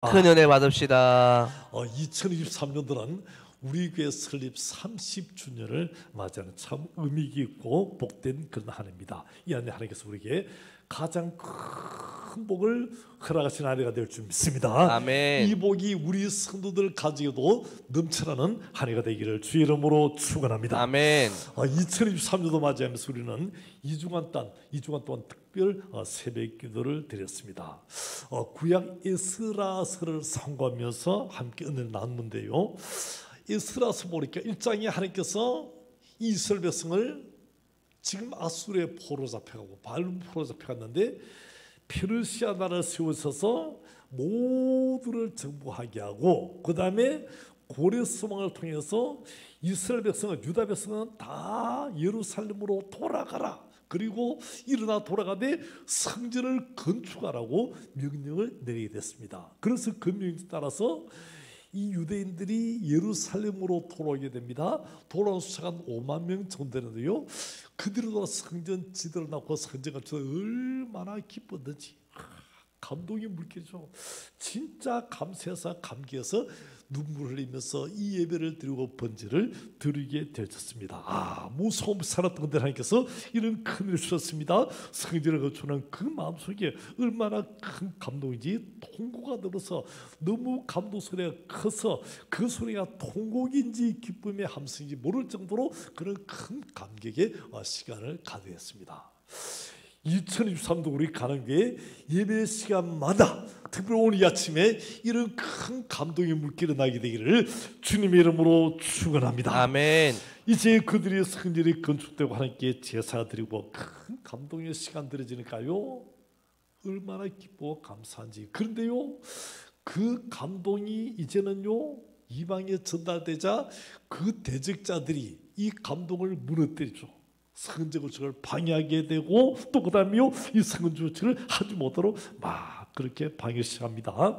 큰 은혜 받읍시다. 2023년도는 우리 교회 설립 30주년을 맞이하는 참 의미 깊고 복된 그런 한 해입니다. 이 한 해 하나님께서 우리에게 가장 큰 복을 허락하신 한 해가 될 줄 믿습니다. 아멘. 이 복이 우리 성도들 가지고도 넘쳐나는 한 해가 되기를 주의 이름으로 축원합니다. 아멘. 2023년도 맞이하면서 우리는 2주간 동안 특별 새벽 기도를 드렸습니다. 구약 에스라서를 상고하면서 함께 은혜를 나누는데요. 에스라서 보니까 1장에 하나님께서 이스라엘 백성을 지금 아수르의 포로 잡혀가고 바벨론 포로 잡혀갔는데 페르시아 나라를 세우셔서 모두를 정복하게 하고 그 다음에 고레 소망을 통해서 이스라엘 백성은 유다 백성은 다 예루살렘으로 돌아가라. 그리고 일어나 돌아가되 성전을 건축하라고 명령을 내리게 됐습니다. 그래서 그 명령에 따라서 이 유대인들이 예루살렘으로 돌아오게 됩니다. 돌아온 수가 한 5만 명 정도 되는데요. 그들도 성전 지도를 낳고 성전 건축 얼마나 기뻤는지 감동이 물결이죠. 진짜 감사해서 감기해서 눈물을 흘리면서 이 예배를 드리고 번제를 드리게 되었습니다. 무서움 살았던 건데 하나님께서 이런 큰 일을 주셨습니다. 성전을 건축하는 그 마음속에 얼마나 큰 감동인지 통곡가 들어서 너무 감동 소리가 커서 그 소리가 통곡인지 기쁨의 함성인지 모를 정도로 그런 큰 감격의 시간을 가졌습니다. 2023도 우리 가는교회 예배 시간마다 특별히 오늘 이 아침에 이런 큰 감동의 물결이 나게 되기를 주님의 이름으로 축원합니다. 아멘. 이제 그들의 성전이 건축되고 하나님께 제사 드리고 큰 감동의 시간 드려지니까요 얼마나 기쁘고 감사한지. 그런데요 그 감동이 이제는요 이방에 전달되자 그 대적자들이 이 감동을 무너뜨리죠. 성전 건축을 방해하게 되고 또 그다음에요 이 성전 건축을 하지 못하도록 막 그렇게 방해 시작합니다.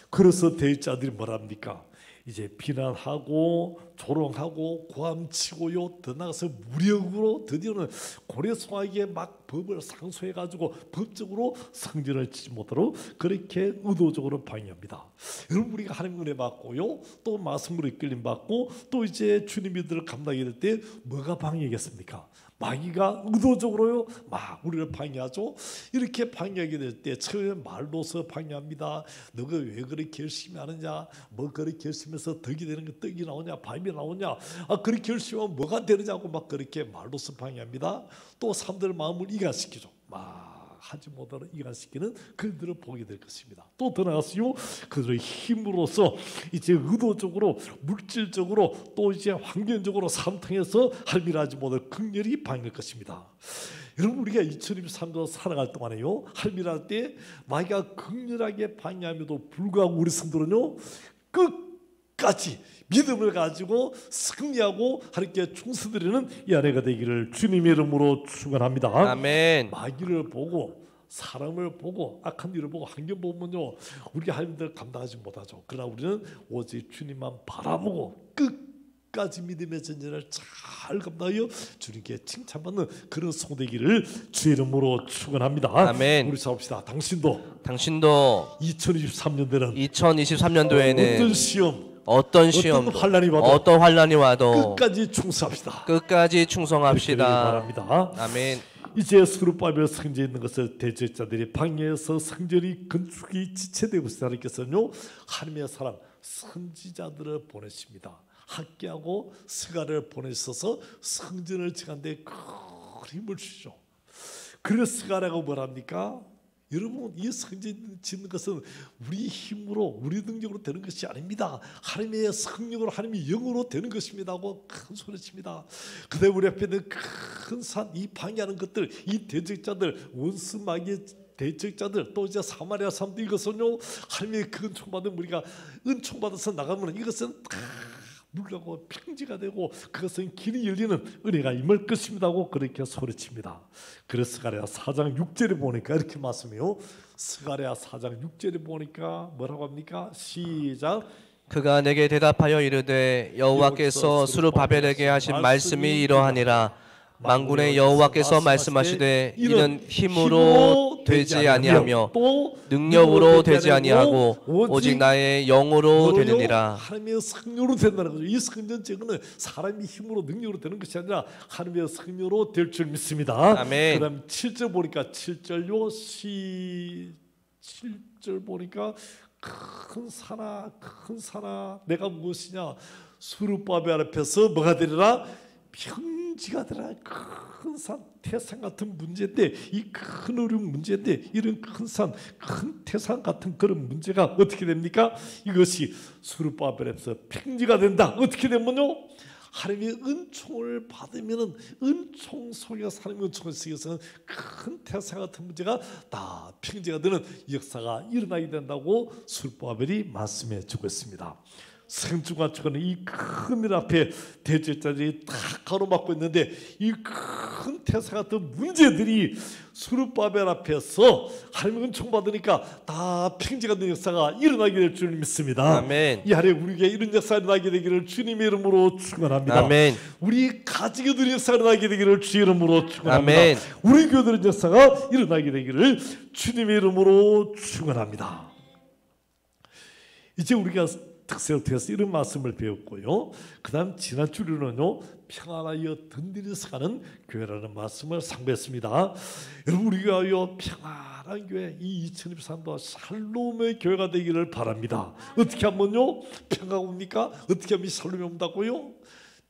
그래서 대적자들이 뭐랍니까? 이제 비난하고 조롱하고 고함치고요 더 나가서 무력으로 드디어는 고래송아에게 막 법을 상소해 가지고 법적으로 성전을 짓지 못하도록 그렇게 의도적으로 방해합니다. 여러분 우리가 하나님 은혜 받고요 또 말씀으로 이끌림 받고 또 이제 주님 믿음을 감당하게 될 때 뭐가 방해겠습니까? 마귀가 의도적으로요 막 우리를 방해하죠. 이렇게 방해하게 될 때 처음에 말로서 방해합니다. 너가 왜 그렇게 열심히 하느냐, 뭐 그렇게 열심히 해서 덕이 되는 거 떡이 나오냐 밤이 나오냐, 그렇게 열심히 하면 뭐가 되느냐고 막 그렇게 말로서 방해합니다. 또 사람들 마음을 이간시키죠. 막 하지 못하는 이간시키는 그들을 보게 될 것입니다. 또 더 나아가서요 그들의 힘으로서 이제 의도적으로 물질적으로 또 이제 환경적으로 삶통해서 할미하지 못할 극렬히 방해할 것입니다. 여러분 우리가 2023년 살아갈 동안에요 할미할 때 마귀가 극렬하게 방해함에도 불구하고 우리 성도는요 끝까지 믿음을 가지고 승리하고 하나님께 충성드리는 이 한 해가 되기를 주님의 이름으로 축원합니다. 아멘. 마귀를 보고 사람을 보고 악한 일을 보고 환경 보면요 우리가 하나님들 감당하지 못하죠. 그러나 우리는 오직 주님만 바라보고 끝까지 믿음의 전쟁을 잘 감당하여 주님께 칭찬받는 그런 성도되기를 주의 이름으로 축원합니다. 아멘. 우리 잡읍시다. 당신도 2023년도에는 2023년도에는 어떤 시험, 어떤 환란이 와도 끝까지 충성합시다. 끝까지 충성합시다. 바랍니다. 아멘. 이제 수르바벨 성전에 있는 것을 대적자들이 방해해서 성전이 건축이 지체되고 있어 하나님께서는요 하나님의 사람 선지자들을 보내십니다. 학개하고 스가랴를 보내셔서 성전을 지키는데 큰 힘을 주시죠. 그래서 스가랴가 뭐랍니까? 여러분 이 성전 짓는 것은 우리 힘으로 우리 능력으로 되는 것이 아닙니다. 하나님의 성령으로 하나님의 영으로 되는 것입니다 하고 큰 소리칩니다. 그다음에 우리 앞에 있는 큰 산 이 방해하는 것들 이 대적자들 원수 마귀의 대적자들 또 이제 사마리아 사람들 이것은요 하나님의 그 은총받은 우리가 은총받아서 나가면 이것은 다 물러가고 평지가 되고 그것은 길이 열리는 은혜가 임할 것입니다 하고 그렇게 소리칩니다. 그래서 스가랴 4장 6절에 보니까 이렇게 말씀해요. 스가랴 4장 6절에 보니까 뭐라고 합니까? 시작. 그가 내게 대답하여 이르되 여호와께서 스룹바벨에게 하신 말씀이 이러하니라. 만군의 여호와께서 말씀하시되 이는 힘으로 되지 아니하며 또 능력으로 되지 아니하고 오직 나의 영으로 되느니라. 하나님의 성령으로 된다는 거죠. 이 성령 제거는 사람이 힘으로 능력으로 되는 것이 아니라 하나님의 성령으로 될 줄 믿습니다. 아멘. 그다음 7절 보니까 7절요 7절 보니까 큰 산아 내가 무엇이냐 수르바벨 앞에서 뭐가 되리라 평지가 되리라. 큰 산 태산 같은 문제인데 이 큰 어려운 문제인데 이런 큰 산 큰 태산 같은 그런 문제가 어떻게 됩니까? 이것이 수르바벨에서 평지가 된다. 어떻게 되면요 하나님의 은총을 받으면은 은총 속에서 하나님의 은총을 속에서는 큰 태산 같은 문제가 다 평지가 되는 역사가 일어나게 된다고 수르바벨이 말씀해 주고 있습니다. 성중과 축은 이 큰 일 앞에 대제자들이 다 가로막고 있는데 이 큰 태산 같은 문제들이 수르바벨 앞에서 하나님의 은총 받으니까 다 평지가 된 역사가 일어나게 될 줄 믿습니다. 아멘. 이 하루에 우리에게 이런 역사가 일어나게 되기를 주님의 이름으로 축원합니다. 아멘. 우리 가정에도 이런 역사가 일어나게 되기를 주의 이름으로 축원합니다. 아멘. 우리 교회들의 역사가 일어나게 되기를 주님의 이름으로 축원합니다. 이제 우리가 특세를 통해서 이런 말씀을 배웠고요. 그 다음 지난 주로는요 평안하여 든든히 서가는 교회라는 말씀을 상고했습니다. 여러분 우리가요 평안한 교회 이 2023도 샬롬의 교회가 되기를 바랍니다. 어떻게 하면요 평화가 옵니까? 어떻게 하면 샬롬이 온다고요?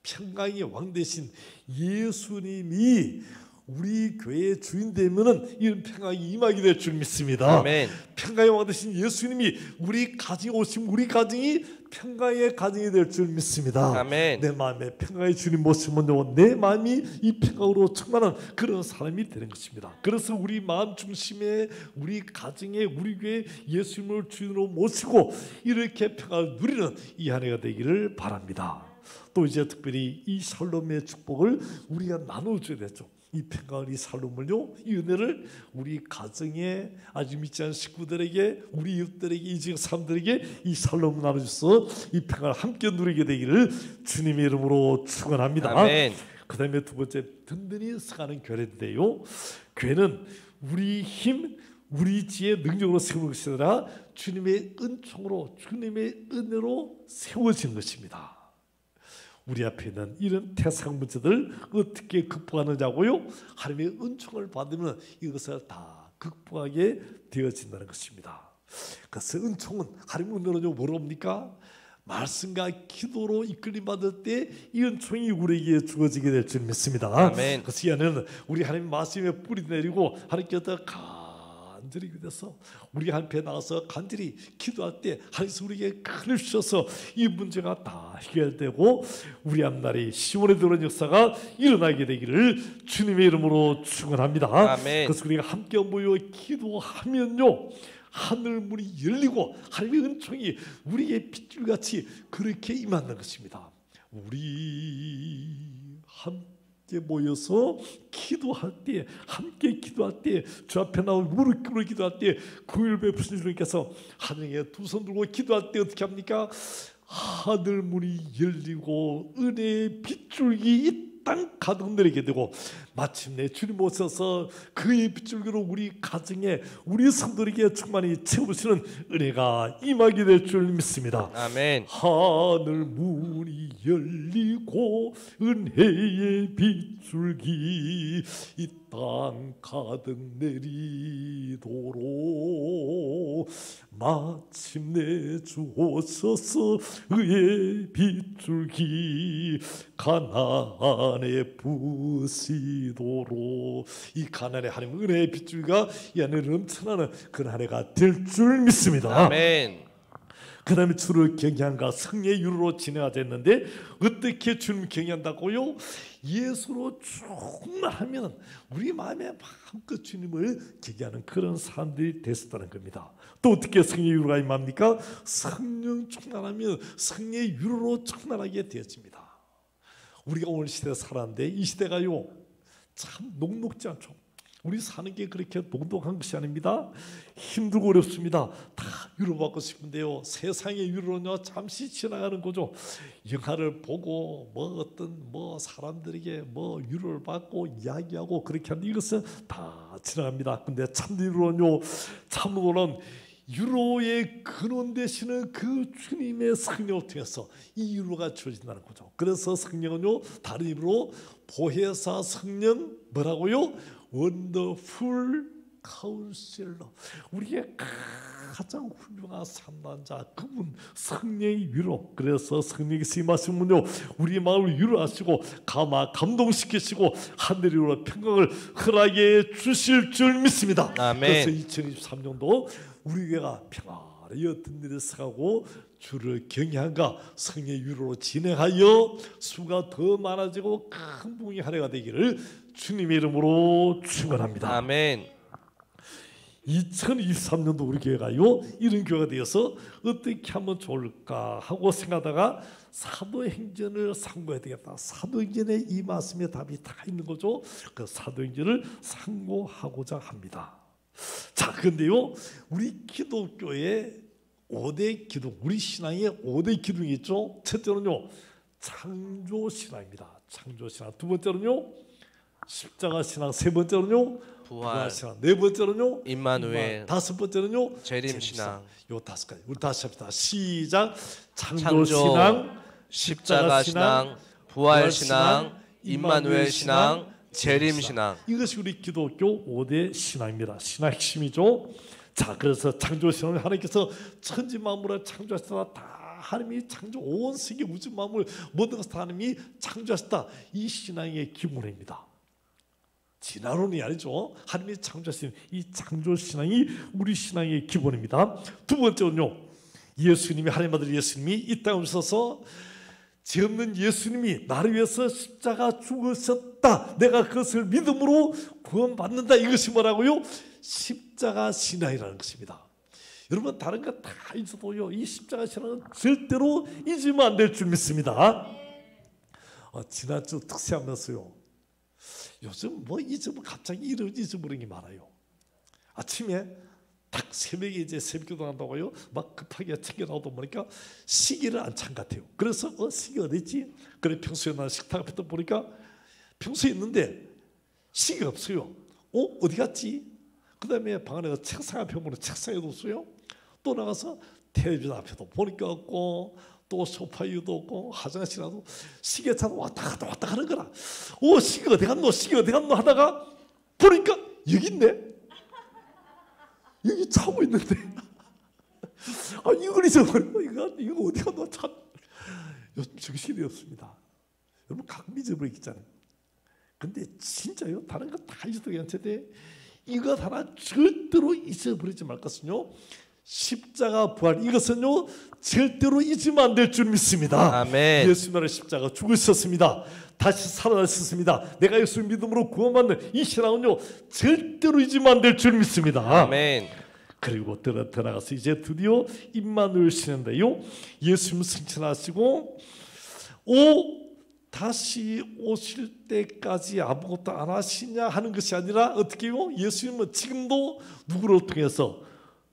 평강의 왕 대신 예수님이 우리 교회의 주인 되면은 이런 평강이 임하게 될 줄 믿습니다. 아멘. 평강의 왕 되신 예수님이 우리 가정에 오시면 우리 가정이 평강의 가정이 될 줄 믿습니다. 아멘. 내 마음에 평강의 주님 모시면요 내 마음이 이 평강으로 충만한 그런 사람이 되는 것입니다. 그래서 우리 마음 중심에 우리 가정에 우리 교회 예수님을 주인으로 모시고 이렇게 평강을 누리는 이 한 해가 되기를 바랍니다. 또 이제 특별히 이 샬롬의 축복을 우리가 나눠줘야 되죠. 이 평강을 이 샬롬을요 이 은혜를 우리 가정에 아직 믿지 않은 식구들에게 우리 이웃들에게 이 지역 사람들에게 이 샬롬을 나눠줘서 이 평강을 함께 누리게 되기를 주님의 이름으로 축원합니다. 아멘. 그 다음에 두 번째 든든히 서가는 교회인데요 교회는 우리 힘 우리 지혜 능력으로 세우는 것이 아니라 주님의 은총으로 주님의 은혜로 세워진 것입니다. 우리 앞에 있는 이런 태상 문제들 어떻게 극복하느냐고요? 하나님의 은총을 받으면 이것을 다 극복하게 되어진다는 것입니다. 그래서 은총은 하나님의 은혜로 뭐랍니까? 말씀과 기도로 이끌림 받을 때 이 은총이 우리에게 주어지게 될 줄 믿습니다. 아멘. 그래서 이 안에는 우리 하나님 말씀에 뿌리 내리고 하나님께서 간절히 기도해서 우리 한편에 나가서 간절히 기도할 때 하나님께서 우리에게 큰을 주셔서 이 문제가 다 해결되고 우리 앞날이 시온에 들어온 역사가 일어나게 되기를 주님의 이름으로 축원합니다. 아멘. 그래서 우리가 함께 모여 기도하면요 하늘 문이 열리고 하나님의 은총이 우리에게 빗줄같이 그렇게 임하는 것입니다. 우리 함께 모여서 기도할 때 함께 기도할 때 주 앞에 나와 무릎 꿇어 기도할 때 구휼 베푸신 주님께서 하늘에 두 손 들고 기도할 때 어떻게 합니까? 하늘 문이 열리고 은혜의 빗줄기 이 땅 가득 내리게 되고 마침내 주님 오셔서 그의 빗줄기로 우리 가정에 우리 성도에게 충만히 채우시는 은혜가 임하게 될 줄 믿습니다. 아멘. 하늘 문이 열리고 은혜의 빗줄기 이 땅 가득 내리도록 마침내 주 오셔서 의의 빗줄기 가나안에 부으시도록 이 가나안의 하나님 은혜의 빗줄기가 이 안에 넘쳐나는 그런 한 해가 될 줄 믿습니다. 아멘. 그 다음에 주를 경외함과 성령의 유로로 진행하였는데 어떻게 주님 경외한다고요? 예수로 충만하면 우리 마음에 마음껏 주님을 경외하는 그런 사람들이 됐었다는 겁니다. 또 어떻게 성령의 유로가 임합니까? 성령 충만하면 성령의 유로로 충만하게 되어집니다. 우리가 오늘 시대에 살았는데 이 시대가요 참 녹록지 않죠. 우리 사는 게 그렇게 녹록한 것이 아닙니다. 힘들고 어렵습니다. 다 위로받고 싶은데요. 세상의 위로는요 잠시 지나가는 거죠. 영화를 보고 어떤 사람들에게 위로를 받고 이야기하고 그렇게 하는데 이것은 다 지나갑니다. 근데 참 위로는요, 참으로는 위로의 근원 되시는 그 주님의 성령을 통해서 이 위로가 주어진다는 거죠. 그래서 성령은요 다른 이름으로 보혜사 성령 뭐라고요? 원더풀 카운셀러, 우리의 가장 훌륭한 상담자 그분 성령의 위로. 그래서 성령께서 임하시면요 우리 마음을 위로하시고 감동시키시고 하늘으로 평강을 허락해 주실 줄 믿습니다. 아멘. 그래서 2023년도 우리 교회가 평안하여 든든히 서가고 주를 경외함과 성령의 위로로 진행하여 수가 더 많아지고 큰 부흥의 한 해가 되기를 주님의 이름으로 축원합니다. 아멘. 2023년도 우리 교회가요 이런 교회가 되어서 어떻게 하면 좋을까 하고 생각하다가 사도행전을 상고해야 되겠다. 사도행전에 이 말씀의 답이 다 있는 거죠. 그 사도행전을 상고하고자 합니다. 자, 그런데요 우리 기독교의 5대 기둥, 우리 신앙의 5대 기둥이 있죠. 첫째는요 창조신앙입니다. 창조신앙. 두 번째는요 십자가신앙. 세 번째는요 부활신앙. 네 번째는요 임마누엘. 다섯 번째는요 재림신앙. 요 다섯 가지 우리 다시 합시다. 시작. 창조신앙, 십자가신앙, 부활신앙, 임마누엘신앙, 재림신앙. 이것이 우리 기독교 5대 신앙입니다. 신앙 핵심이죠. 자, 그래서 창조신앙은 하나님께서 천지 만물을 창조하셨다. 다 하나님이 창조, 온 세계 우주 만물 모든 것을 다 하나님이 창조하셨다. 이 신앙의 기본입니다. 진화론이 아니죠. 하나님이 창조하신 이 창조신앙이 우리 신앙의 기본입니다. 두 번째는요 예수님이, 하나님 아들 예수님이 이 땅에 오셔서 죄 없는 예수님이 나를 위해서 십자가 죽으셨다. 내가 그것을 믿음으로 구원받는다. 이것이 뭐라고요? 십자가 신앙이라는 것입니다. 여러분 다른 거 다 잊어도요 이 십자가 신앙은 절대로 잊으면 안 될 줄 믿습니다. 지난주 특세하면서요 요즘 잊으면 갑자기 잊어버리는 게 많아요. 아침에 딱 새벽에 이제 새벽기도 한다고요 막 급하게 챙겨 나오다 보니까 시계를 안 찬 것 같아요. 그래서 시계 어디 있지? 그래 평소에 난 식탁 앞에 보니까 평소에 있는데 시계가 없어요. 어디 갔지? 그 다음에 방 안에 책상 앞에 보면 책상에도 없어요. 또 나가서 텔레비전 앞에도 보니까 없고 또 소파 위도 없고 화장실에도 시계 차도 왔다 갔다 하는 거라. 시계 어디 갔노? 시계 어디 갔노? 하다가 보니까 여기 있네. 여기 차고 있는데 이걸 잊어버려. 이거 어디 갔노? 참 요즘 정신이 없습니다. 여러분 가끔 잊어버리겠잖아요. 근데 진짜요 다른 거 다 잊어도 괜찮은데 이것 하나 절대로 잊어버리지 말 것은요 십자가 부활. 이것은요 절대로 잊으면 안 될 줄 믿습니다. 아멘. 예수님의 십자가 죽으셨습니다. 다시 살아나셨습니다. 내가 예수 믿음으로 구원받는 이 신앙은요 절대로 잊으면 안 될 줄 믿습니다. 아멘. 그리고 들어가서 이제 드디어 임마누엘 신인데요 예수님 승천하시고 다시 오실 때까지 아무것도 안 하시냐 하는 것이 아니라 어떻게요? 예수님은 지금도 누구를 통해서?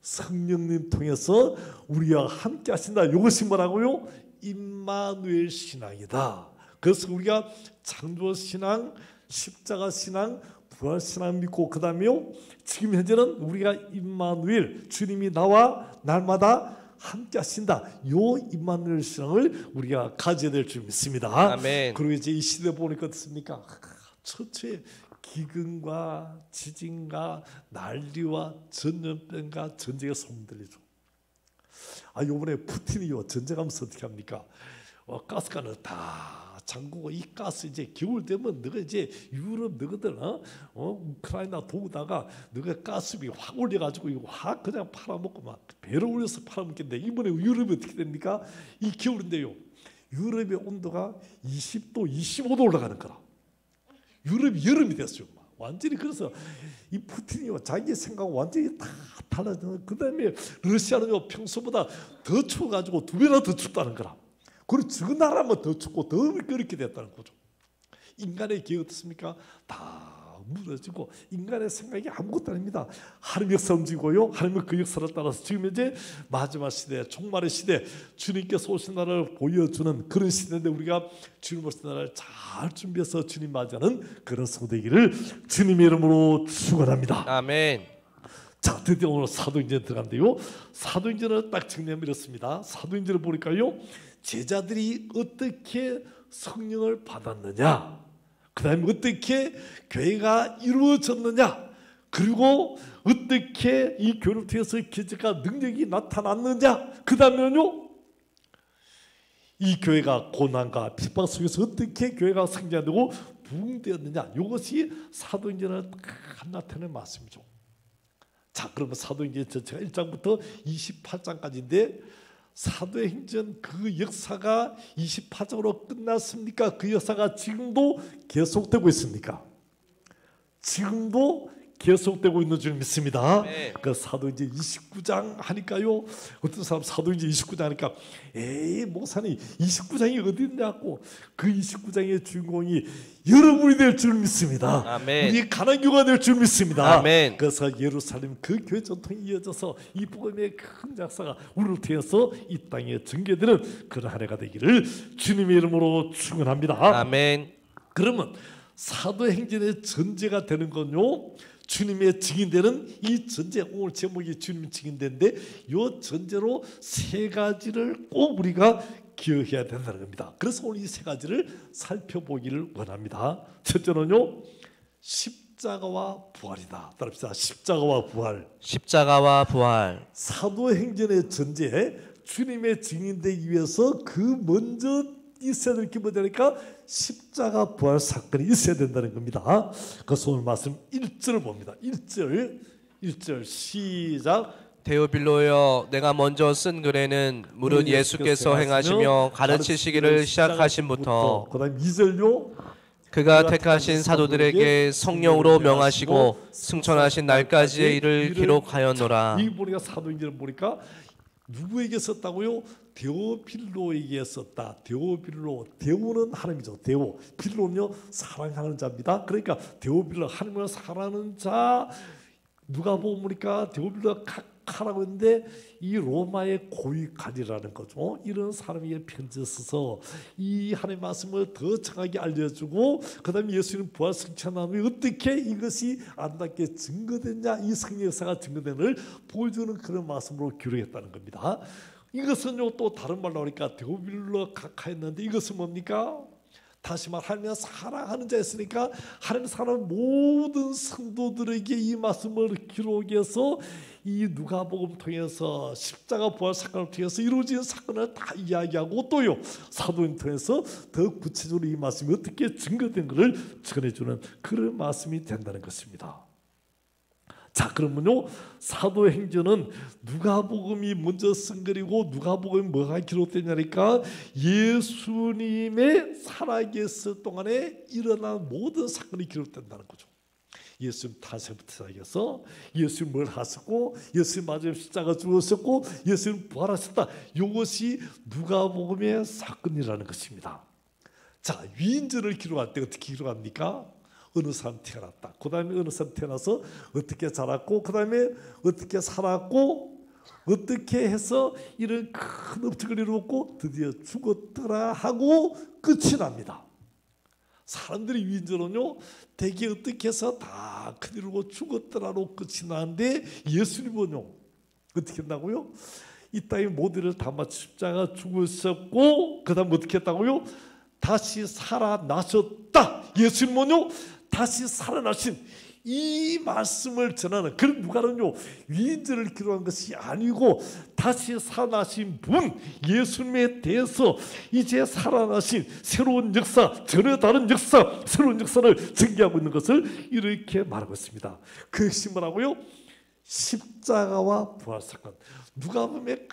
성령님 통해서 우리와 함께 하신다. 이것이 뭐라고요? 임마누엘 신앙이다. 그래서 우리가 창조신앙, 십자가신앙, 부활신앙 믿고 그 다음에요 지금 현재는 우리가 임마누엘, 주님이 나와 날마다 함께 하신다. 요 임마누엘 신앙을 우리가 가져야 될 줄 믿습니다. 아멘. 그리고 이제 이 시대 보니까 어떻습니까? 처처에 기근과 지진과 난리와 전염병과 전쟁의 소문 들리죠. 요번에 푸틴이요 전쟁하면서 어떻게 합니까? 가스관을 다 잠그고 이 가스 이제 겨울 되면 너가 이제 유럽 너희들 우크라이나 도우다가 너가 가스비 확 올려가지고 이거 확 그냥 팔아먹고 막 배를 올려서 팔아먹겠는데 이번에 유럽이 어떻게 됩니까? 이 겨울인데요 유럽의 온도가 20도 25도 올라가는 거라. 유럽이 여름이 됐어요. 완전히. 그래서 이 푸틴이 자기 생각하고 완전히 다 달라져. 그 다음에 러시아는 평소보다 더 추워가지고 2배나 더 춥다는 거라. 그리고 저 나라만 더 춥고 더 그렇게 됐다는 거죠. 인간의 기회 어떻습니까? 다 무너지고 인간의 생각이 아무것도 아닙니다. 하나님 역사 움직이고요. 하나님은 그 역사를 따라서 지금 이제 마지막 시대, 종말의 시대, 주님께서 오신 날을 보여주는 그런 시대인데 우리가 주님 오신 날을 잘 준비해서 주님 맞이하는 그런 성도되기를 주님의 이름으로 축원합니다. 아멘. 자, 드디어 오늘 사도행전 들어간대요. 사도행전을 딱 정리하면 이렇습니다. 사도행전을 보니까요, 제자들이 어떻게 성령을 받았느냐, 그 다음에 어떻게 교회가 이루어졌느냐, 그리고 어떻게 이 교회를 통해서 기적과 능력이 나타났느냐, 그 다음에는요, 이 교회가 고난과 핍박 속에서 어떻게 교회가 성장되고 부흥되었느냐, 이것이 사도행전을 딱 나타내는 말씀이죠. 자, 그러면 사도행전 전체가 1장부터 28장까지인데 사도행전 그 역사가 28장으로 끝났습니까? 그 역사가 지금도 계속되고 있습니까? 지금도 계속되고 있는 줄 믿습니다. 네. 그 사도행전 29장 하니까요, 어떤 사람 사도행전 29장 하니까 에이 목사님 29장이 어디 있냐고, 그 29장의 주인공이 여러분이 될 줄 믿습니다. 아멘. 우리 가난교가 될 줄 믿습니다. 아멘. 그래서 예루살렘 그 교회 전통이 이어져서 이 복음의 큰 역사가 우리를 통해서 이 땅에 전개되는 그런 한 해가 되기를 주님의 이름으로 축원합니다. 아멘. 그러면 사도행전의 전제가 되는 건요, 주님의 증인되는 이 전제, 오늘 제목이 주님 증인되는데 이 전제로 세 가지를 꼭 우리가 기억해야 된다는 겁니다. 그래서 오늘 이 세 가지를 살펴보기를 원합니다. 첫째는요, 십자가와 부활이다. 따라합시다. 십자가와 부활. 십자가와 부활. 사도행전의 전제, 주님의 증인되기 위해서 그 먼저 있어야 될 게 뭐냐니까 십자가 부활 사건이 있어야 된다는 겁니다. 그래서 오늘 말씀 1절을 봅니다. 1절 시작. 데오빌로여, 내가 먼저 쓴 글에는 무릇 예수께서 행하시며 가르치시기를 시작하신부터 그 다음 2절요. 그가 택하신 사도들에게 성령으로 명하시고 승천하신 날까지의 일을 기록하였노라. 이 보니까 사도행전을 보니까 누구에게 썼다고요? 데오빌로에게 썼다. 데오빌로, 데오는 하나님이죠. 데오, 빌로는요 사랑하는 자입니다. 그러니까 데오빌로, 하나님을 사랑하는 자. 누가 보니까 데오빌로가 각하라고 했는데 이 로마의 고위관이라는 거죠. 이런 사람에게 편지 써서 이 하나님의 말씀을 더 정확하게 알려주고, 그 다음에 예수님 부활 승천함이 어떻게 이것이 아름답게 증거됐냐, 이 성령 역사가 증거된을 보여주는 그런 말씀으로 기록했다는 겁니다. 이것은요 또 다른 말로 하니까 데오빌로 각하였는데 이것은 뭡니까? 다시 말 하나님을 사랑하는 자였으니까 하나님 사랑하는 모든 성도들에게 이 말씀을 기록해서 이 누가복음 통해서 십자가 부활 사건을 통해서 이루어진 사건을 다 이야기하고, 또요 사도행 통해서 더 구체적으로 이 말씀이 어떻게 증거된 것을 전해주는 그런 말씀이 된다는 것입니다. 자, 그러면요 사도행전은 누가복음이 먼저 쓴 글이고 누가복음이 뭐가 기록되냐니까 예수님의 살아계실 동안에 일어난 모든 사건이 기록된다는 거죠. 예수님 탄생부터 시작해서 예수님 뭘 하셨고, 예수님 마지막 십자가 죽으셨고, 예수님 부활하셨다. 이것이 누가복음의 사건이라는 것입니다. 자, 위인전을 기록할 때 어떻게 기록합니까? 어느 사람 태어났다. 그 다음에 어느 사람 태어나서 어떻게 자랐고, 그 다음에 어떻게 살았고, 어떻게 해서 이런 큰 업적을 이루었고 드디어 죽었더라 하고 끝이 납니다. 사람들이 위인전은요 대개 어떻게 해서 다 큰 이루고 죽었더라로 끝이 나는데 예수님은요 어떻게 했다고요? 이 땅의 모든 일을 다 마치 십자가 죽으셨고, 그 다음 어떻게 했다고요? 다시 살아나셨다. 예수님은요 다시 살아나신 이 말씀을 전하는, 그런 누가는요 위인전을 기록한 것이 아니고 다시 살아나신 분 예수님에 대해서 이제 살아나신 새로운 역사, 전혀 다른 역사, 새로운 역사를 전개하고 있는 것을 이렇게 말하고 있습니다. 그것이 뭐라고요? 십자가와 부활 사건. 누가복음의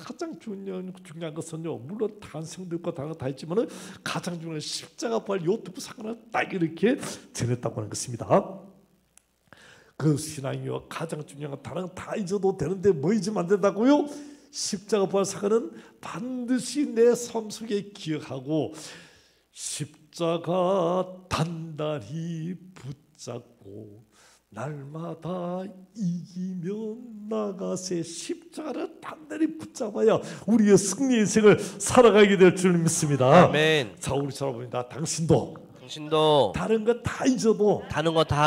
가장 중요한 것은요, 물론 탄생도 있고 다른 거 다 있지만 가장 중요한 십자가 부활 요 두 사건을 딱 이렇게 전했다고 하는 것입니다. 그 신앙이요 가장 중요한 건 다른 거 다 잊어도 되는데 뭐 잊으면 안 된다고요? 십자가 부활 사건은 반드시 내 삶 속에 기억하고 십자가 단단히 붙잡고 날마다 이기면 나가세. 십자가를 단단히 붙잡아야 우리의 승리 인생을 살아가게 될 줄 믿습니다. 아멘. 자, 우리 여러분이다. 당신도 다른 거 다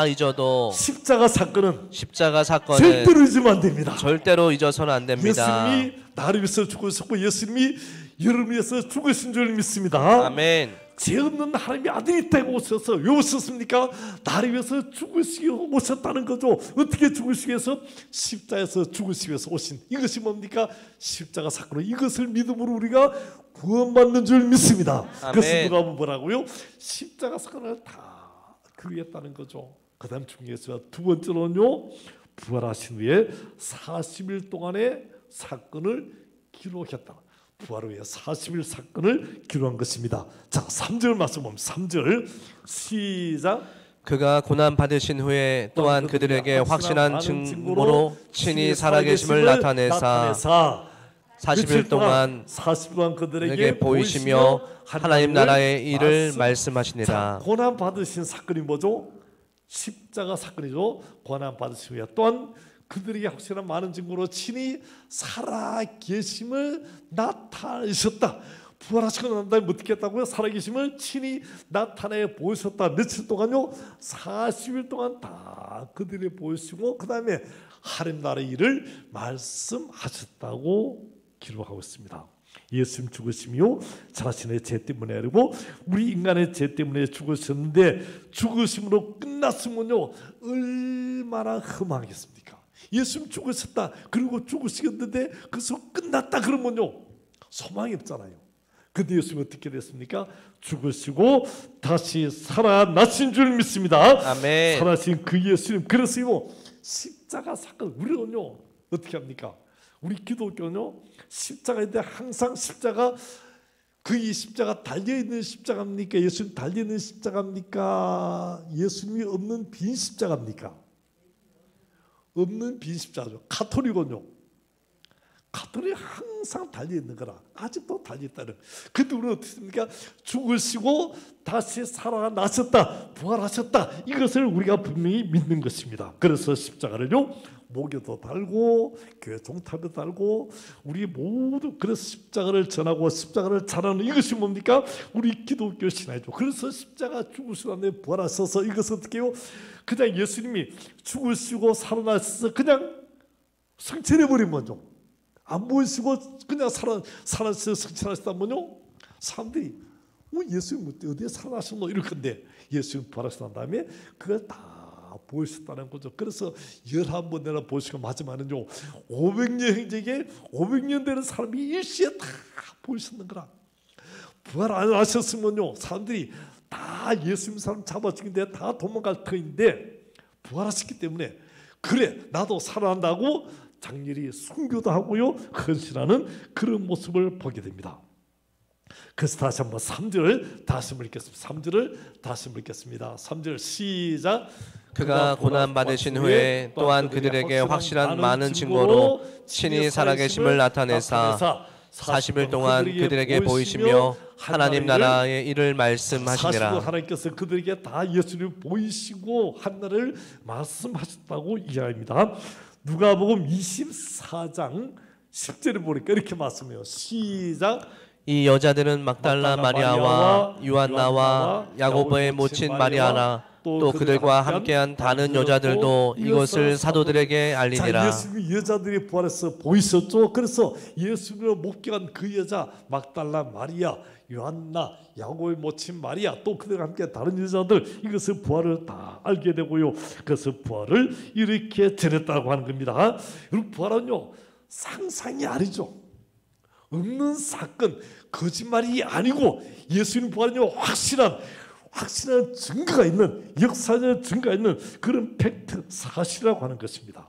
잊어도 십자가 사건은 절대로 잊으면 안 됩니다. 절대로 잊어서는 안 됩니다. 예수님이 나를 위해서 죽으셨고 예수님이 여러분을 위해서 죽으신 줄 믿습니다. 아멘. 죄 없는 하나님의 아들이 되고 오셔서 왜 오셨습니까? 나를 위해서 죽으시기 오셨다는 거죠. 어떻게 죽으시기 위해서? 십자가에서 죽으시기 위해서 오신 이것이 뭡니까? 십자가 사건으로 이것을 믿음으로 우리가 구원받는 줄 믿습니다. 그래서 누가 뭐라고요? 십자가 사건을 다 그리했다는 거죠. 그 다음 중에서 두 번째로는요, 부활하신 후에 40일 동안의 사건을 기록했다. 부활 후에 40일 사건을 기록한 것입니다. 자, 3절 말씀 보면 3절 시작. 그가 고난 받으신 후에 또한 그들에게 확신한 증거로 친히 살아계심을 나타내사 40일 동안 그들에게 보이시며 하나님 나라의 일을 말씀하시니라. 자, 고난 받으신 사건이 뭐죠? 십자가 사건이죠. 고난 받으신 후에 또한 그들에게 확실한 많은 증거로 친히 살아계심을 나타내셨다. 부활하시고 난 다음에 어떻게 했다고요? 살아계심을 친히 나타내 보이셨다. 며칠 동안요? 40일 동안 다 그들이 보이시고 그 다음에 하나님 나라의 일을 말씀하셨다고 기록하고 있습니다. 예수님 죽으심이요 자신의 죄 때문에 아니고 우리 인간의 죄 때문에 죽으셨는데 죽으심으로 끝났으면요 얼마나 흠하겠습니까? 예수님 죽으셨다 그리고 죽으시겠는데 그것으로 끝났다 그러면요 소망이 없잖아요. 근데 예수님 어떻게 됐습니까? 죽으시고 다시 살아나신 줄 믿습니다. 아멘. 살아나신 그 예수님. 그래서 이거 십자가 사건 우리는요 어떻게 합니까? 우리 기독교는요 십자가인데 항상 십자가 그 이 십자가 달려있는 십자가입니까? 예수님 달려있는 십자가입니까? 예수님이 없는 빈 십자가입니까? 없는 빈 십자가죠. 가톨릭은요 가톨릭이 항상 달려있는 거라 아직도 달려있다는. 근데 우리는 어떻게 합니까? 죽으시고 다시 살아나셨다 부활하셨다 이것을 우리가 분명히 믿는 것입니다. 그래서 십자가를요 목에도 달고 교회 종탑에도 달고 우리 모두 그래서 십자가를 전하고 십자가를 잘하는 이것이 뭡니까? 우리 기독교 신앙이죠. 그래서 십자가 죽으시고 난 부활하셔서 이것을 어떻게 해요? 그냥 예수님이 죽으시고 살아나셔서 그냥 승천해버린 거죠. 안 보이시고 그냥 살아나셔서 승천하셨다면요 사람들이 예수님 어디에 살아나셨노 이럴 건데 예수님 부활하시고 난 다음에 그걸 다 보이셨다는 거죠. 그래서 11번 내나 보시고 마지막은요 500년 행적에 500년 되는 사람이 일시에 다 보이셨는 거라. 부활 안 하셨으면요 사람들이 다 예수님 사람 잡아 죽인데 다 도망갈 터인데 부활하셨기 때문에 그래 나도 살아난다고 장렬히 순교도 하고요 헌신하는 그런 모습을 보게 됩니다. 그래서 다시 한번 3절을 다시 한번 읽겠습니다. 3절을 다시 한번 읽겠습니다. 3절 시작. 그가 고난 받으신 후에 또한 그들에게 확실한 많은 증거로 친히 살아계심을 나타내사 40일 동안 그들에게 보이시며 하나님 나라의 일을 말씀하시니라. 40일 하나님께서 그들에게 다 예수님 보이시고 하나를 말씀하셨다고 이야기합니다. 누가복음 24장 10절에 보니까 이렇게 말씀해요. 시작. 이 여자들은 막달라 마리아와 요한나와 야고보의 모친 마리아라 또 그들과 함께한 다른 여자들도 이것을 사도들에게 알리니라. 자, 예수님이 여자들이 부활해서 보이셨죠. 그래서 예수님을 목격한 그 여자 막달라 마리아, 요한나, 야고보의 모친 마리아 또 그들과 함께 다른 여자들 이것을 부활을 다 알게 되고요. 그래서 부활을 이렇게 전했다고 하는 겁니다. 여러분 부활은요 상상이 아니죠. 없는 사건, 거짓말이 아니고 예수님 부활은요 확실한 증거가 있는 역사적 증거가 있는 그런 팩트 사실이라고 하는 것입니다.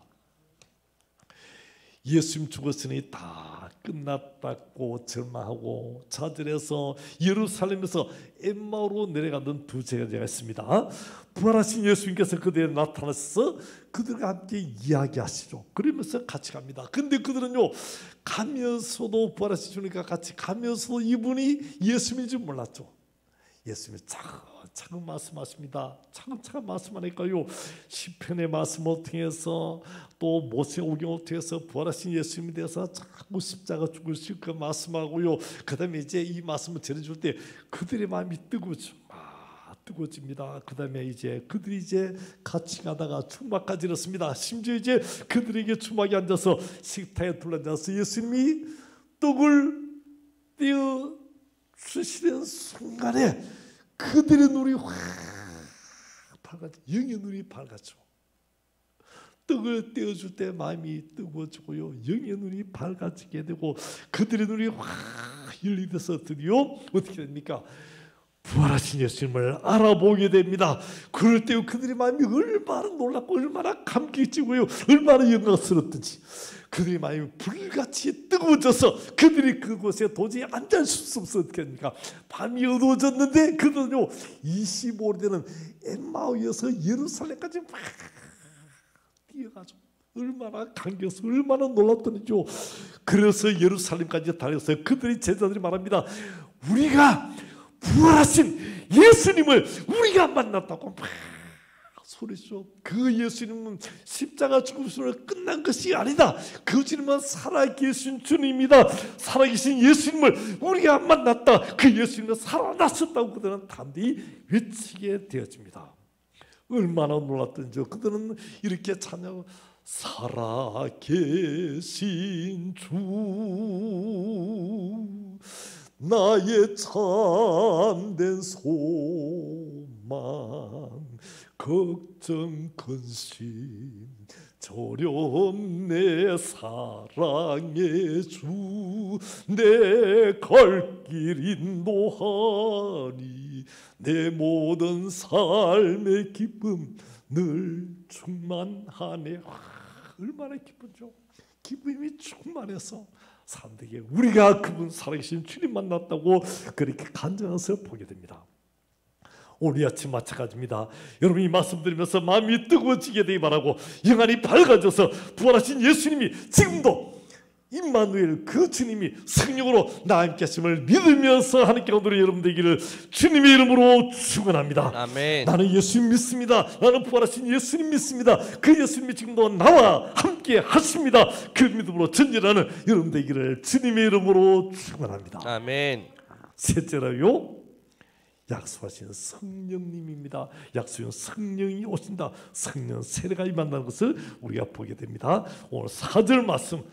예수님 죽었으니 다 끝났다고 절망하고 좌절해서 예루살렘에서 엠마오로 내려가던 두 제자가 있습니다. 부활하신 예수님께서 그들에 나타나셔서 그들과 함께 이야기하시죠. 그러면서 같이 갑니다. 근데 그들은요 가면서도 부활하신 주니까 같이 가면서도 이분이 예수님인 줄 몰랐죠. 예수님이 차근차근 말씀하십니다. 차근차근 말씀하니까요, 시편의 말씀을 통해서 또 모세오경을 통해서 부활하신 예수님에 대해서 자꾸 십자가 죽으실 그 말씀하고요, 그 다음에 이제 이 말씀을 전해줄 때 그들의 마음이 뜨거워집니다. 그 다음에 이제 그들이 이제 같이 가다가 추막까지 이렇습니다. 심지어 이제 그들에게 추막에 앉아서 식탁에 둘러앉아서 예수님이 떡을 떼어 주시는 순간에 그들의 눈이 확 밝아져, 영의 눈이 밝아져. 떡을 떼어줄 때 마음이 뜨거워지고요, 영의 눈이 밝아지게 되고 그들의 눈이 확 열리면서 드디어 어떻게 됩니까? 부활하신 예수님을 알아보게 됩니다. 그럴 때 그들의 마음이 얼마나 놀랍고 얼마나 감격지고요, 얼마나 영광스럽든지 그들의 마음이 불같이 뜨거워져서 그들이 그곳에 도저히 앉을 수 없어. 어떻게 합니까? 밤이 어두워졌는데 그들은요 25리 되는 엠마오에서 예루살렘까지 막 뛰어가죠. 얼마나 감격스럽고 얼마나 놀랍더니요. 그래서 예루살렘까지 달려서 그들의 제자들이 말합니다. 우리가 부활하신 예수님을 우리가 만났다고 막 소리죠. 그 예수님은 십자가 죽음으로 끝난 것이 아니다. 그 주님은 살아계신 주님이다. 살아계신 예수님을 우리가 만났다. 그 예수님은 살아나셨다고 그들은 담대히 외치게 되어집니다. 얼마나 놀랐던지 그들은 이렇게 찬양하고 살아계신 주 나의 참된 소망 걱정 근심 저렴 내 사랑의 주 내 갈 길 인도하니 내 모든 삶의 기쁨 늘 충만하네. 얼마나 기쁘죠. 기쁨이 충만해서 사람들에게 우리가 그분 살아계신 주님 만났다고 그렇게 간증해서 보게 됩니다. 오늘 아침 마찬가지입니다. 여러분 이 말씀 들으면서 마음이 뜨거워지게 되기 바라고 영안이 밝아져서 부활하신 예수님이 지금도 임마누엘 그 주님이 성령으로 나와 함께 하심을 믿으면서 하나님께 오늘 여러분 되기를 주님의 이름으로 축원합니다. 아멘. 나는 예수님 믿습니다. 나는 부활하신 예수님 믿습니다. 그 예수님이 지금도 나와 함께 하십니다. 그 믿음으로 전진하는 여러분 되기를 주님의 이름으로 축원합니다. 아멘. 셋째로요, 약속하신 성령님입니다. 약속은 성령이 오신다. 성령 세례가 임한다는 것을 우리가 보게 됩니다. 오늘 4절 말씀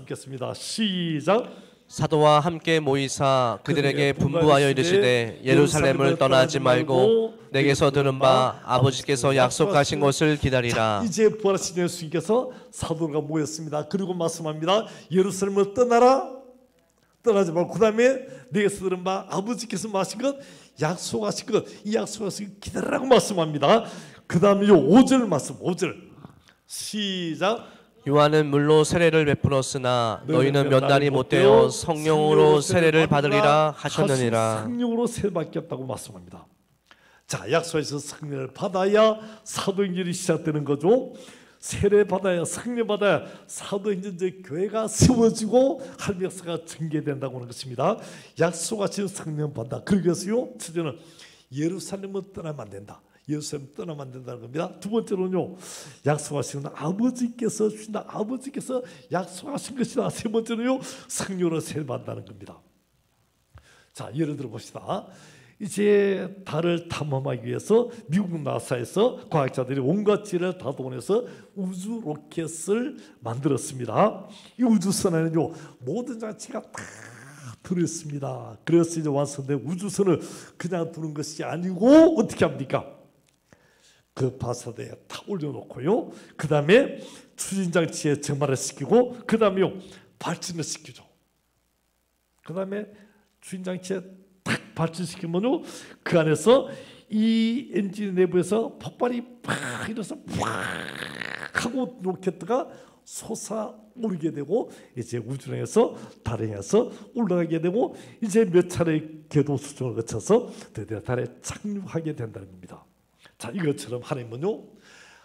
읽겠습니다. 시작. 사도와 함께 모이사 그들에게 분부하여 이르시되 예루살렘을 떠나지 말고 내게서 들은 바 아버지께서 약속하신 것을 기다리라. 이제 부활하신 예수님께서 사도가 모였습니다. 그리고 말씀합니다. 예루살렘을 떠나지 말고 그 다음에 내게서 들은 바 아버지께서 마신 것 약속하신 것 이 약속하신 것 기다리라고 말씀합니다. 그 다음에 5절 말씀 5절 시작. 요한은 물로 세례를 베풀었으나 너희는 몇 날이 못되어 성령으로 세례를 받으리라 하셨느니라. 성령으로 세례 받겠다고 말씀합니다. 자, 약속에서 성령을 받아야 사도행전이 시작되는 거죠. 세례 받아야 성령 받아야 사도행전 교회가 세워지고 하나님의 역사가 전개된다고 하는 것입니다. 약속하신 성령 받다. 그래서요, 첫째는 예루살렘을 떠나면 안 된다. 예루살렘 떠나면 안 된다는 겁니다. 두 번째로는요, 약속하신 아버지께서 주신다. 아버지께서 약속하신 것이다. 세 번째로요, 성령으로 세례 받는다는 겁니다. 자, 예를 들어 봅시다. 이제 달을 탐험하기 위해서 미국 나사에서 과학자들이 온갖 지혜를 다 동원해서 우주 로켓을 만들었습니다. 이 우주선에는요 모든 장치가 다 들어있습니다. 그래서 이제 완성된 우주선을 그냥 두는 것이 아니고 어떻게 합니까? 그 발사대에 탁 올려놓고요. 그 다음에 추진 장치에 정말을 시키고 그 다음에요 발진을 시키죠. 그 다음에 추진 장치에 딱 발진시키면요 그 안에서 이 엔진 내부에서 폭발이 팍 일어서 팍 하고 로켓가 솟아오르게 되고 이제 우주에서 달에 향해서 올라가게 되고 이제 몇 차례 궤도 수정을 거쳐서 드디어 달에 착륙하게 된다는 겁니다. 자, 이것처럼 하나님은요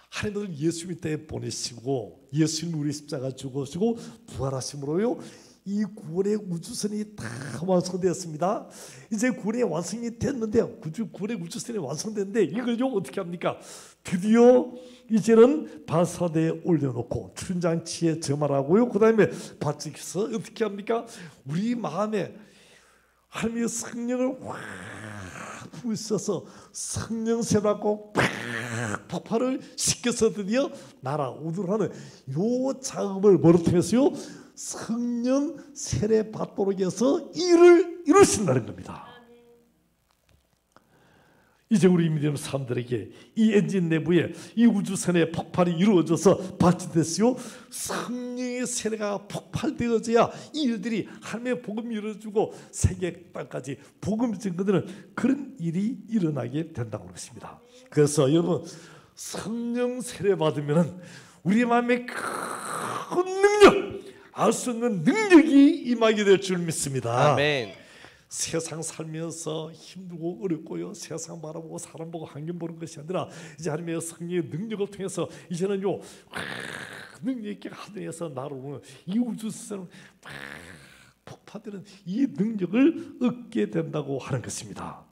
하나님은 예수님 때 보내시고 예수님 우리 십자가 죽으시고 부활하심으로요 이 구원의 우주선이 다 완성되었습니다. 이제 구원이 완성이 됐는데요. 구원의 우주선이 완성됐는데 이걸요 어떻게 합니까? 드디어 이제는 반사대에 올려놓고 춘장치에 점화하고요. 그 다음에 바짝해서 어떻게 합니까? 우리 마음에 하나님의 성령을 확 부으셔서 성령 세받고 폭발을 시켜서 드디어 날아오도록 하는 요 작업을 뭐로 통해서요? 성령 세례 받도록 해서 일을 이루신다는 겁니다. 이제 우리 믿는 사람들에게 이 엔진 내부에 이 우주선의 폭발이 이루어져서 발전됐어요. 성령의 세례가 폭발되어져야 이 일들이 하나님의 복음이 이루어지고 세계 땅까지 복음이 전거되는 그런 일이 일어나게 된다고 그러십니다. 그래서 여러분 성령 세례 받으면 우리 마음에 큰 능력, 알 수 없는 능력이 임하게 될 줄 믿습니다. 아멘. 세상 살면서 힘들고 어렵고요. 세상 바라보고 사람 보고 환경 보는 것이 아니라 이제 하나님의 성령의 능력을 통해서 이제는요 능력 있게 하늘에서 날아오는 이 우주선을 폭파되는 이 능력을 얻게 된다고 하는 것입니다.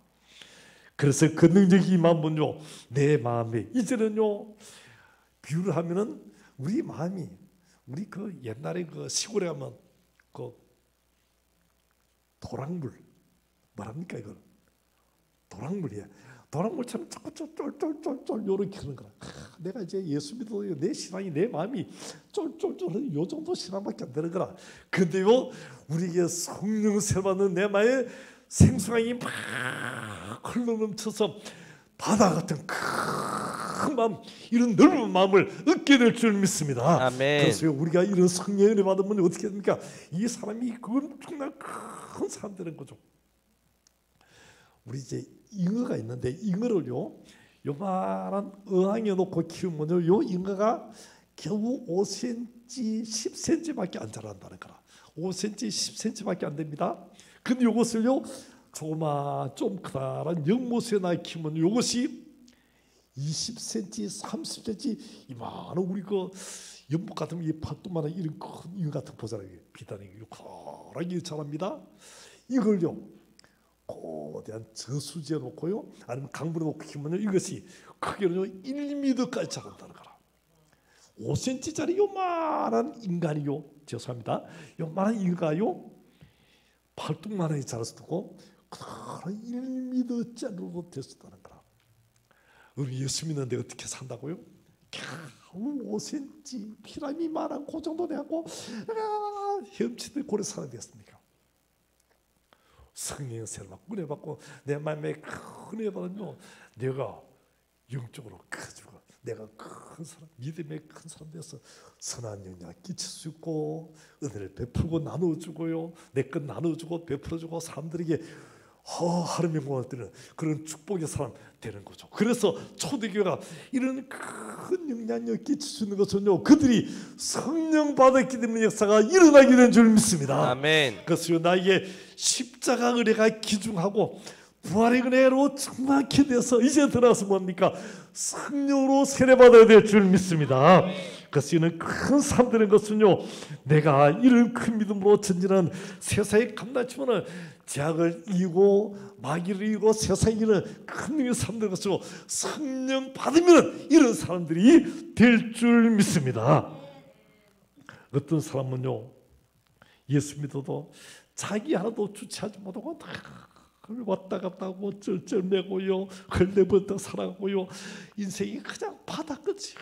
그래서 그 능력이 임하면요 내 마음에 이제는요 비유를 하면은 우리 마음이 우리 그 옛날에 그 시골에 가면 그 도랑물 뭐랍니까 이걸 도랑물이야. 도랑물처럼 자꾸 쫄쫄쫄쫄 요렇게 하는 거라. 내가 이제 예수 믿어도 내 신앙이 내 마음이 쫄쫄쫄 요 정도 신앙밖에 안 되는 거라. 근데요 우리에게 성령 세례 받는 내 마음에 생수강이 막 흘러넘쳐서 바다 같은 큰 마음, 이런 넓은 마음을 얻게 될 줄 믿습니다. 아멘. 그래서 우리가 이런 성령의 은혜 받으면 어떻게 됩니까? 이 사람이 그건 정말 큰 사람 되는 거죠. 우리 이제 잉어가 있는데 잉어를요 요만한 어항에 놓고 키우면요 요 잉어가 겨우 5cm, 10cm밖에 안 자란다는 거라. 5cm, 10cm밖에 안 됩니다. 근데 요것을요 조그마 좀 크다란 연못에 키우면 요것이 20cm, 30cm 이만한 우리 그 연못 같으면 이 팔뚝만한 이런 큰 잉어 같은 보잖아요. 비단이 커다랗게 자랍니다. 이걸요 거대한 저수지에 놓고요 아니면 강물에 놓고 키우면 이것이 크게는요 1m까지 자란다는 거라. 5cm짜리 요만한 인간이요 죄송합니다 요만한 잉어가요 팔뚝만하게 자랄 수도 있고 그런 1m짜리로 됐었다는 거라. 우리 예수 믿는데 어떻게 산다고요? 겨우 5cm 피라미만한 그 정도 돼갖고 헤엄치듯 고래 사람 됐습니까? 성령의 세례를 받고 은혜 받고 내 마음에 큰 은혜 받으면 내가 영적으로 커지고 내가 큰 사람, 믿음의 큰 사람 돼서 선한 영향을 끼칠 수 있고 은혜를 베풀고 나눠주고요 내 것 나눠주고 베풀어주고 사람들에게 하나님의 영광을 드리는 그런 축복의 사람 되는 거죠. 그래서 초대교회가 이런 큰 영향력을 끼칠 수 있는 것은요 그들이 성령 받았기 때문에 역사가 일어나게 된 줄 믿습니다. 아멘. 그래서 나에게 십자가 은혜가 기중하고 부활의 은혜로 충만케 돼서 이제 들어가서 뭡니까? 성령으로 세례받아야 될 줄 믿습니다. 그래서 이는 큰 삶 되는 것은요 내가 이런 큰 믿음으로 전진한 세상에 감당치면은 죄악을 이기고 마귀를 이기고 세상에 이기는 큰 능력의 삶 되는 것으로 성령 받으면 이런 사람들이 될 줄 믿습니다. 어떤 사람은요 예수 믿어도 자기 하나도 주체하지 못하고 다 왔다 갔다 하고 쩔쩔매고요 흘려버렸다 살아가고요 인생이 그냥 바닥끝이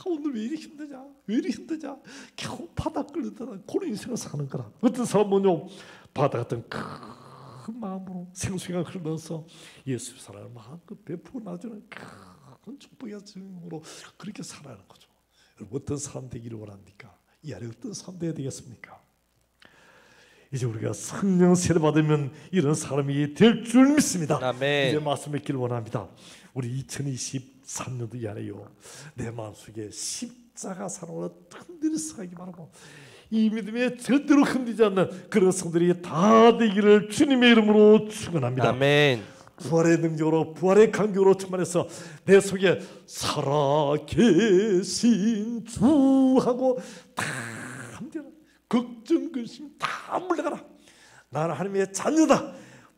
오늘 왜 이리 힘드냐 왜 이리 힘드냐 겨우 바닥 끌려다 그런 인생을 사는 거라. 어떤 사람은요 바다 같은 큰 마음으로 생수가 흘러서 예수 사랑을 마음껏 베풀어 놔주는 큰 축복의 증으로 그렇게 살아가는 거죠. 여러분 어떤 사람 되기를 원합니까? 이 안에 어떤 사람 되어야 되겠습니까? 이제 우리가 성령 세례 받으면 이런 사람이 될 줄 믿습니다. 아멘. 이제 말씀 맺기를 원합니다. 우리 2023년도 이 안에요 내 마음속에 십자가 사랑으로 튼튼히 서가기 바라고 이 믿음에 절대로 흔들리지 않는 그런 성들이 다 되기를 주님의 이름으로 축원합니다. 아멘. 부활의 능력으로 부활의 간격으로 충만해서 내 속에 살아계신 주하고 다 함께하는 걱정 근심 다 물러가라. 나는 하나님의 자녀다.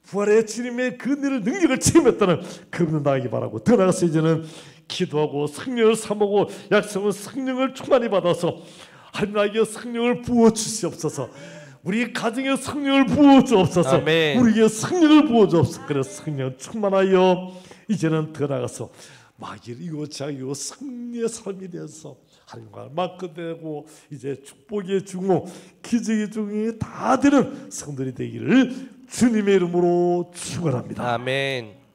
부활의 주님의 그 은혜를 능력을 체험했다는 그분을 나에게 바라고 더 나아가서 이제는 기도하고 성령을 사모고 약속은 성령을 충만히 받아서 하나님 나에게 성령을 부어 주시옵소서. 우리 가정에 성령을 부어 주옵소서. 아멘. 우리에게 성령을 부어 주옵소서. 그래서 성령 충만하여 이제는 더 나아가서 마귀를 이고자기고 승리의 삶이 되어서 하나님과 맞거되고 이제 축복의 중호 기적의 중이 다 되는 성들이 되기를 주님의 이름으로 축원합니다. 아멘.